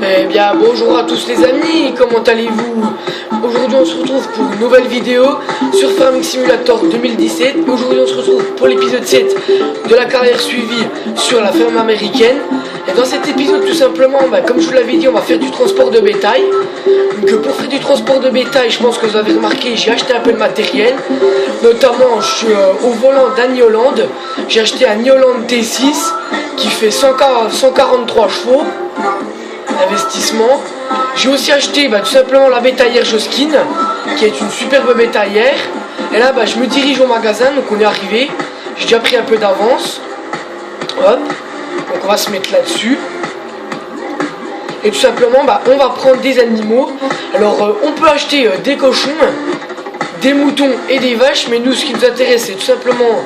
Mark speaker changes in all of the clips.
Speaker 1: Eh bien bonjour à tous les amis, comment allez-vous? Aujourd'hui on se retrouve pour une nouvelle vidéo sur Farming Simulator 2017. Aujourd'hui on se retrouve pour l'épisode 7 de la carrière suivie sur la ferme américaine. Et dans cet épisode tout simplement, comme je vous l'avais dit, on va faire du transport de bétail. Donc pour faire du transport de bétail, je pense que vous avez remarqué, j'ai acheté un peu de matériel. Notamment je suis au volant d'un Nioland. J'ai acheté un Nioland T6 qui fait 143 chevaux. Investissement. J'ai aussi acheté tout simplement la bétaillère Joskin, qui est une superbe bétaillère. Et là je me dirige au magasin, donc on est arrivé. J'ai déjà pris un peu d'avance. Hop, donc on va se mettre là-dessus. Et tout simplement on va prendre des animaux. Alors on peut acheter des cochons, des moutons et des vaches, mais nous ce qui nous intéresse c'est tout simplement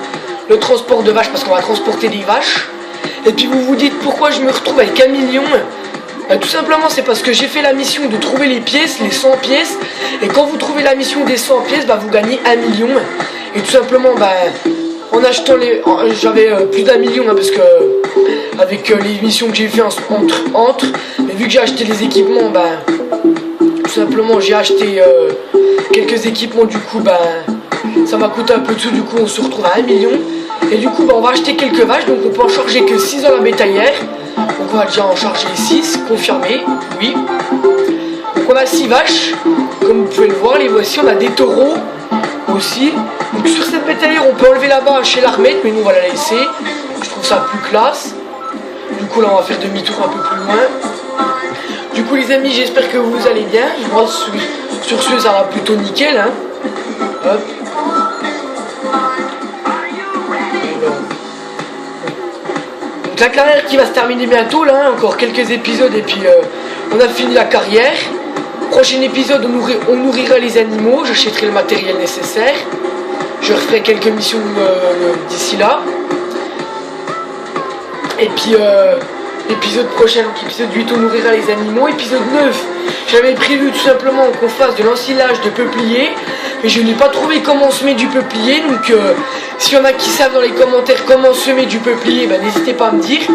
Speaker 1: le transport de vaches, parce qu'on va transporter des vaches. Et puis vous vous dites pourquoi je me retrouve avec 1 million. Tout simplement c'est parce que j'ai fait la mission de trouver les pièces, les 100 pièces. Et quand vous trouvez la mission des 100 pièces, vous gagnez 1 million. Et tout simplement en achetant les... J'avais plus d'1 million parce que avec les missions que j'ai fait entre. Mais vu que j'ai acheté les équipements, tout simplement j'ai acheté quelques équipements, du coup ça m'a coûté un peu de sous, du coup on se retrouve à 1 million. Et du coup on va acheter quelques vaches, donc on peut en charger que 6 dans la bétaillère. Donc on va déjà en charger 6, confirmé, oui. Donc on a 6 vaches, comme vous pouvez le voir, les voici. On a des taureaux aussi. Donc sur cette bétaillère on peut enlever là-bas chez l'armée, mais nous on va la laisser. Je trouve ça plus classe. Du coup là on va faire demi-tour un peu plus loin. Du coup les amis, j'espère que vous allez bien. Moi sur ce ça va plutôt nickel, hein. Hop. La carrière qui va se terminer bientôt là, encore quelques épisodes et puis on a fini la carrière. Prochain épisode on nourrira les animaux, j'achèterai le matériel nécessaire. Je referai quelques missions d'ici là. Et puis épisode prochain, donc épisode 8 on nourrira les animaux. Épisode 9, j'avais prévu tout simplement qu'on fasse de l'ensilage de peuplier. Mais je n'ai pas trouvé comment se met du peuplier, donc s'il y en a qui savent dans les commentaires comment se met du peuplier, n'hésitez pas à me dire.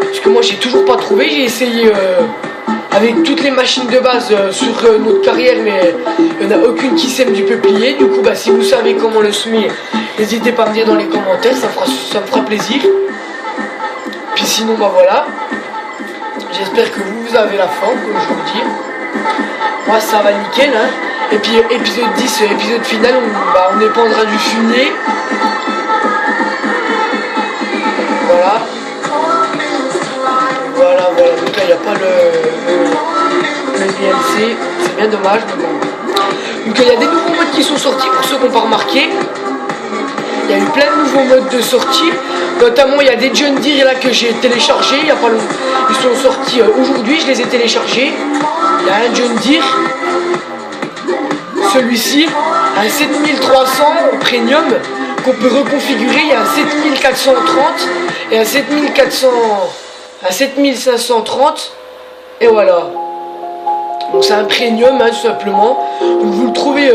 Speaker 1: Parce que moi j'ai toujours pas trouvé, j'ai essayé avec toutes les machines de base sur notre carrière, mais il n'y en a aucune qui sème du peuplier. Du coup si vous savez comment le semer, n'hésitez pas à me dire dans les commentaires, ça me fera plaisir. Puis sinon voilà, j'espère que vous avez la forme, comme je vous dis. Moi ça va nickel, hein. Et puis épisode 10, épisode final, on épandra du fumier. Voilà. Donc là il n'y a pas le DLC, c'est bien dommage, mais bon. Donc il y a des nouveaux modes qui sont sortis, pour ceux qui n'ont pas remarqué. Il y a eu plein de nouveaux modes de sortie. Notamment il y a des John Deere là que j'ai téléchargés il y a pas longtemps. Ils sont sortis aujourd'hui, je les ai téléchargés. Il y a un John Deere. Celui-ci, un 7300 premium qu'on peut reconfigurer. Il y a un 7430 et un 7530. Et voilà. Donc c'est un premium, hein, tout simplement. Donc vous le trouvez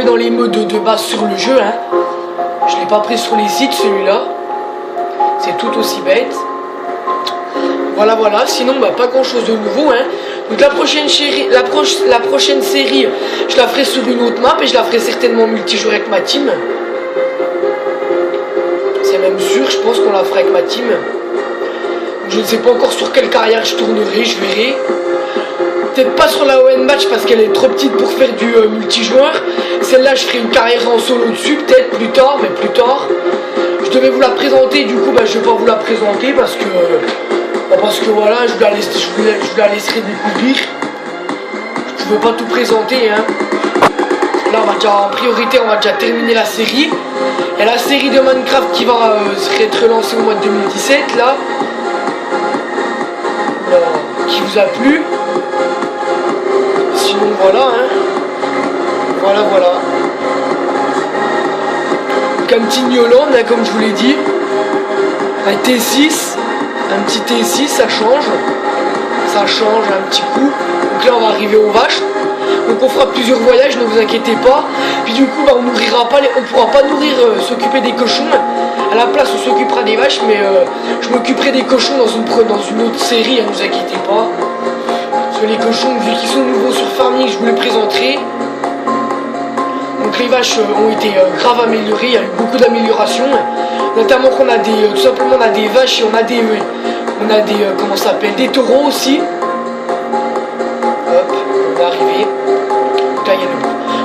Speaker 1: dans les modes de base sur le jeu, hein. Je ne l'ai pas pris sur les sites celui-là. C'est tout aussi bête. Voilà, sinon pas grand chose de nouveau, hein. Donc la prochaine série, je la ferai sur une autre map et je la ferai certainement multijoueur avec ma team. C'est même sûr, je pense qu'on la fera avec ma team. Donc, je ne sais pas encore sur quelle carrière je tournerai, je verrai. Peut-être pas sur la ON match parce qu'elle est trop petite pour faire du multijoueur. Celle-là je ferai une carrière en solo dessus, peut-être plus tard, mais plus tard. Je devais vous la présenter, du coup je vais pas vous la présenter parce que voilà, je vous la laisserai découvrir. Je ne veux pas tout présenter, hein. Là on va déjà, en priorité on va déjà terminer la série. Et la série de Minecraft qui va être relancée au mois de 2017 là. Qui vous a plu. Sinon voilà, hein. Voilà. Donc un petit Nioland, hein, comme je vous l'ai dit. Un T6. Un petit T6, ça change un petit coup. Donc là on va arriver aux vaches. Donc on fera plusieurs voyages, ne vous inquiétez pas. Puis du coup, bah, on nourrira pas, on pourra pas nourrir, s'occuper des cochons. À la place, on s'occupera des vaches, mais je m'occuperai des cochons dans une autre série, hein, ne vous inquiétez pas. Parce que les cochons, vu qu'ils sont nouveaux sur Farming, je vous les présenterai. Donc les vaches ont été grave améliorées, il y a eu beaucoup d'améliorations. Notamment qu'on a des, tout simplement on a des vaches et on a des comment ça s'appelle, des taureaux aussi. Hop, on est arrivé. Donc là, il y a le...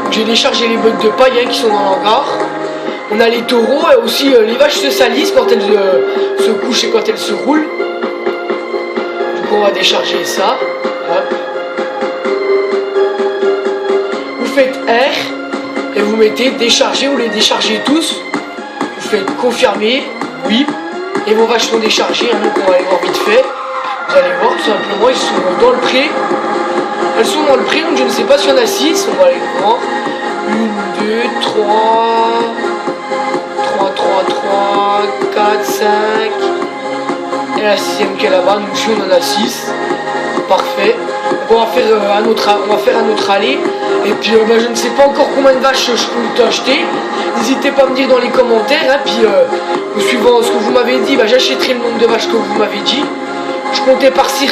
Speaker 1: Donc j'ai déchargé les bottes de paille hein, qui sont dans l'hangar. On a les taureaux et aussi les vaches se salissent quand elles se couchent et quand elles se roulent. Du coup on va décharger ça. Hop. Vous faites R et vous mettez décharger, vous les déchargez tous. Vous faites confirmer, oui. Et vos vaches sont déchargées, hein, donc on va aller voir vite fait. Vous allez voir tout simplement, ils sont dans le pré. Elles sont dans le pré, donc je ne sais pas s'il y en a 6, on va aller voir. 1, 2, 3, 4, 5. Et la 6ème qui est là-bas, donc ici on en a 6. Parfait. Donc on va faire un autre aller. Et puis bah, je ne sais pas encore combien de vaches je peux acheter. N'hésitez pas à me dire dans les commentaires. Hein, puis suivant ce que vous m'avez dit, bah, j'achèterai le nombre de vaches que vous m'avez dit. Je comptais partir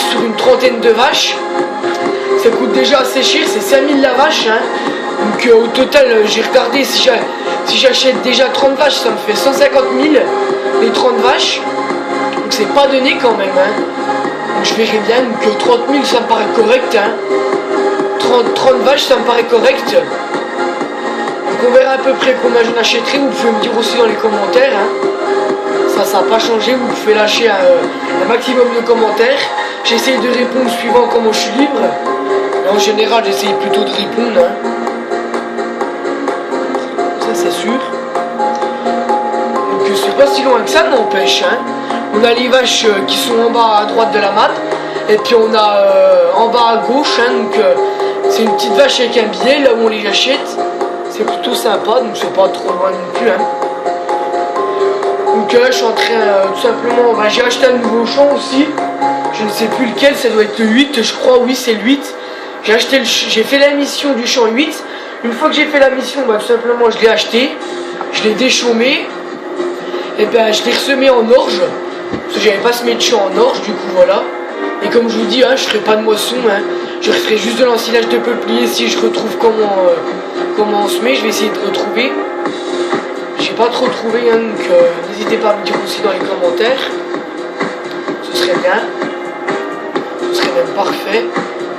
Speaker 1: sur une trentaine de vaches. Ça coûte déjà assez cher, c'est 5000 la vache. Hein. Donc au total, j'ai regardé, si j'achète déjà 30 vaches, ça me fait 150 000 les 30 vaches. Donc c'est pas donné quand même. Hein. Donc je verrai bien, donc 30 000 ça me paraît correct. Hein. 30 vaches ça me paraît correct. Donc on verra à peu près combien j'en achèterai, vous pouvez me dire aussi dans les commentaires. Hein. Ça n'a pas changé, vous pouvez lâcher un maximum de commentaires. J'essaye de répondre suivant comment je suis libre. Et en général j'essaye plutôt de répondre. Hein. Ça c'est sûr. Donc c'est pas si loin que ça, n'empêche. Hein. On a les vaches qui sont en bas à droite de la map. Et puis on a en bas à gauche. Hein, donc c'est une petite vache avec un billet là où on les achète. C'est plutôt sympa, donc c'est pas trop loin non plus. Hein. Donc là je suis en train tout simplement, bah, j'ai acheté un nouveau champ aussi. Je ne sais plus lequel, ça doit être le 8 je crois, oui c'est le 8. J'ai fait la mission du champ 8. Une fois que j'ai fait la mission, bah, tout simplement je l'ai acheté. Je l'ai déchaumé. Et ben je l'ai ressemé en orge. Parce que j'avais pas semé de champ en orge, du coup voilà. Et comme je vous dis, hein, je ferai pas de moisson. Hein. Je ferai juste de l'ensilage de peuplier si je retrouve comment on se met. Je vais essayer de retrouver. J'ai pas trop trouvé, hein, donc n'hésitez pas à me dire aussi dans les commentaires. Ce serait bien. Ce serait même parfait.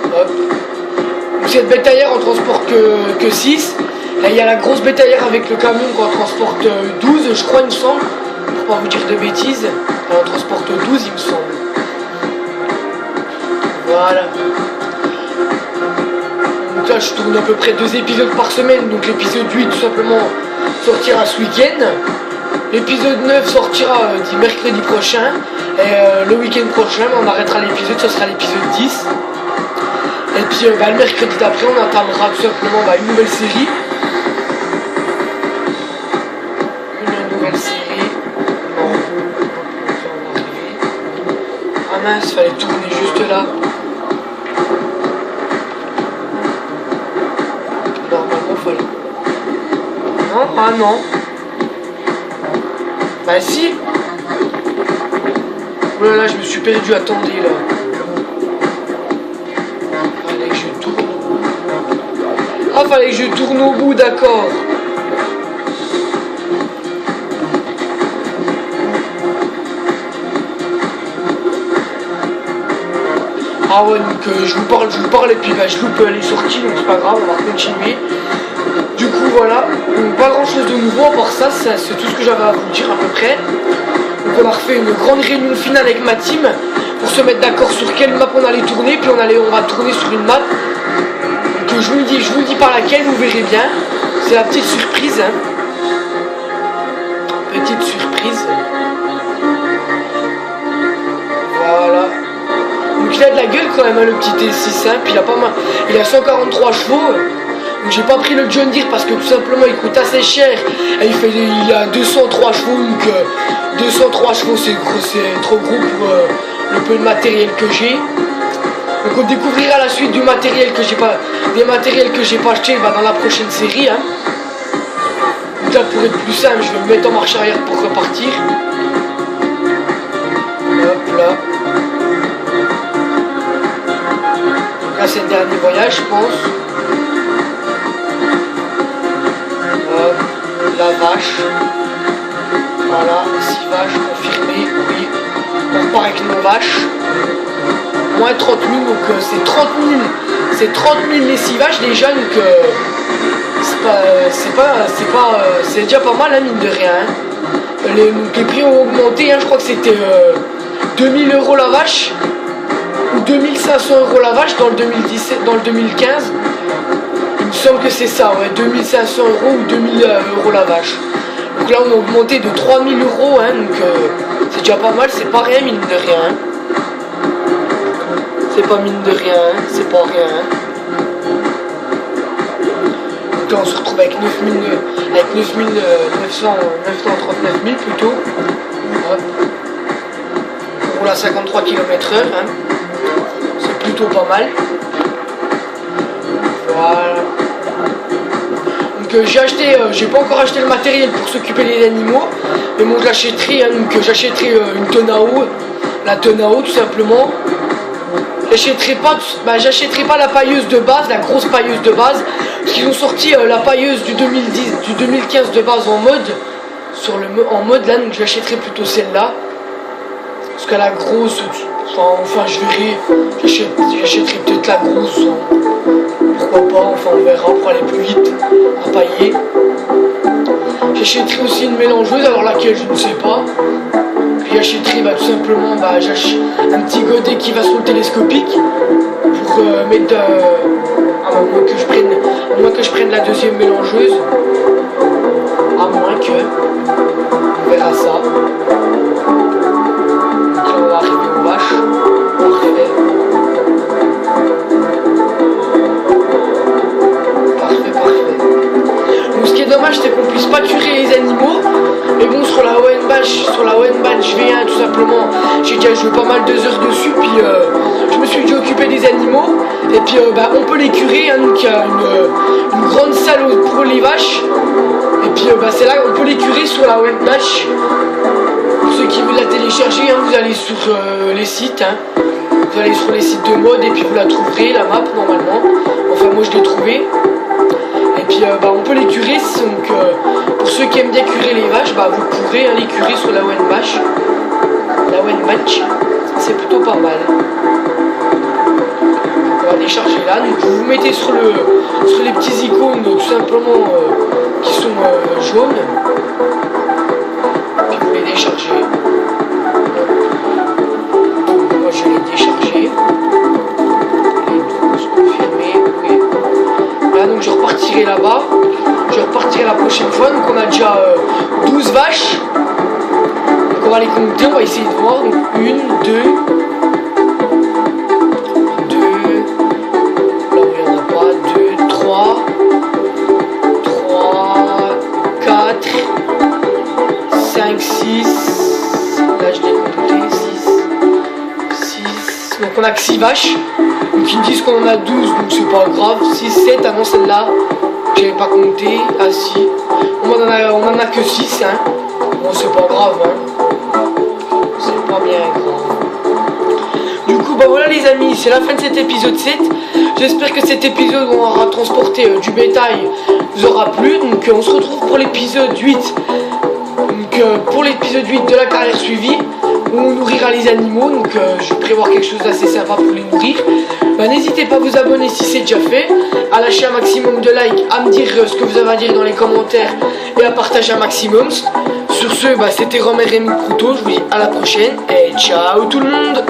Speaker 1: Hop. Donc cette bétaillère on transporte que 6. Et il y a la grosse bétaillère avec le camion qu'on transporte 12 je crois il me semble. Pour pas vous dire de bêtises. Elle en transporte 12 il me semble. Voilà. Donc là je tourne à peu près 2 épisodes par semaine. Donc l'épisode 8 tout simplement sortira ce week-end. L'épisode 9 sortira mercredi prochain. Et le week-end prochain on arrêtera l'épisode, ce sera l'épisode 10. Et puis bah, le mercredi d'après on entamera tout simplement bah, une nouvelle série. Une nouvelle série. Non, on va arriver. Ah mince, fallait tourner juste là. Normalement fallait. Non, ah non. Bah si. Oh là là, je me suis perdu, attendez là. Fallait que je tourne. Ah, fallait que je tourne au bout, d'accord. Ah ouais, donc je vous parle et puis bah, je loupe les sorties, donc c'est pas grave, on va continuer. Du coup voilà, donc pas grand chose de nouveau, à part ça, c'est tout ce que j'avais à vous dire à peu près. Donc on a refait une grande réunion finale avec ma team pour se mettre d'accord sur quelle map on allait tourner, puis on va tourner sur une map. Donc je vous le dis par laquelle, vous verrez bien. C'est la petite surprise. Hein. Petite surprise. Voilà. Donc il a de la gueule quand même, hein, le petit T6, hein. Puis il a pas mal. Il a 143 chevaux. Donc j'ai pas pris le John Deere parce que tout simplement il coûte assez cher. Et il a 203 chevaux, donc 203 chevaux c'est trop gros pour le peu de matériel que j'ai. Donc on découvrira la suite du matériel que j'ai pas, des matériels que j'ai pas acheté dans la prochaine série. Hein. Donc là pour être plus simple, je vais me mettre en marche arrière pour repartir. Hop là. Donc là c'est le dernier voyage je pense. Hop, la vache. Voilà, 6 vaches confirmées, oui. On repart avec nos vaches. Moins 30 000, donc c'est 30 000. C'est 30 000 les 6 vaches déjà, donc c'est déjà pas mal, hein, mine de rien. Hein. Les prix ont augmenté, hein, je crois que c'était 2000 € la vache ou 2500 € la vache dans le 2017, dans le 2015. Il me semble que c'est ça, ouais, 2500 € ou 2000 € la vache. Donc là on a augmenté de 3000 €, hein, donc c'est déjà pas mal, c'est pas rien mine de rien. Hein. C'est pas mine de rien, hein, c'est pas rien. Hein. Donc là on se retrouve avec 939 000 plutôt. Hop. On roule à 53 km/h, hein. C'est plutôt pas mal. Voilà. Donc j'ai pas encore acheté le matériel pour s'occuper des animaux, mais bon je l'achèterai, hein, donc j'achèterai une tonne à eau, la tonne à eau tout simplement. J'achèterai pas la pailleuse de base, la grosse pailleuse de base, parce qu'ils ont sorti la pailleuse du 2015 de base en mode, en mode là, donc j'achèterai plutôt celle-là, parce qu'à la grosse, enfin je verrai, j'achèterai peut-être la grosse. Pourquoi pas, enfin on verra pour aller plus vite à pailler. J'achèterai aussi une mélangeuse, alors laquelle je ne sais pas. Puis j'achèterai tout simplement un petit godet qui va sur le télescopique pour mettre à moins que je prenne la deuxième mélangeuse. À moins que on verra ça. Donc là on va arriver aux vaches. Parfait. Ce qui est dommage c'est qu'on puisse pas tuer les animaux, mais bon sur la Wenbach V1 tout simplement j'ai déjà joué pas mal de heures dessus, puis je me suis déjà occupé des animaux et puis on peut les curer, hein, donc il y a une grande salle pour les vaches et puis c'est là qu'on peut les curer sur la Wenbach. Pour ceux qui veulent la télécharger, hein, vous allez sur les sites, hein. Vous allez sur les sites de mode et puis vous la trouverez la map normalement, enfin moi je l'ai trouvée. Et puis on peut les curer, donc pour ceux qui aiment bien curer les vaches, vous pourrez les curer sur la Wenbach. La Wenbach, c'est plutôt pas mal. On va décharger là, donc vous vous mettez sur les petits icônes tout simplement qui sont jaunes. Puis vous les déchargez. Moi je vais les décharger. Les 12 confirmés, oui. Là donc je repartirai là-bas, je repartirai la prochaine fois, donc on a déjà 12 vaches, donc on va les compter, on va essayer de voir, donc 1, 2, là où il n'y en a pas, 2, 3, 4, 5, 6, là je l'ai compté, 6, donc on a que 6 vaches. Donc ils me disent qu'on en a 12, donc c'est pas grave. 6, 7, ah non celle-là, j'avais pas compté. Ah si, on en a que 6, hein. Bon c'est pas grave, hein. C'est pas bien grave. Du coup voilà les amis, c'est la fin de cet épisode 7. J'espère que cet épisode où on aura transporté du bétail vous aura plu. Donc on se retrouve pour l'épisode 8. Donc pour l'épisode 8 de la carrière suivie, où on nourrira les animaux, donc je vais prévoir quelque chose d'assez sympa pour les nourrir. N'hésitez pas à vous abonner si c'est déjà fait, à lâcher un maximum de likes, à me dire ce que vous avez à dire dans les commentaires et à partager un maximum. Sur ce, c'était Romain Rémy Proutot, je vous dis à la prochaine et ciao tout le monde.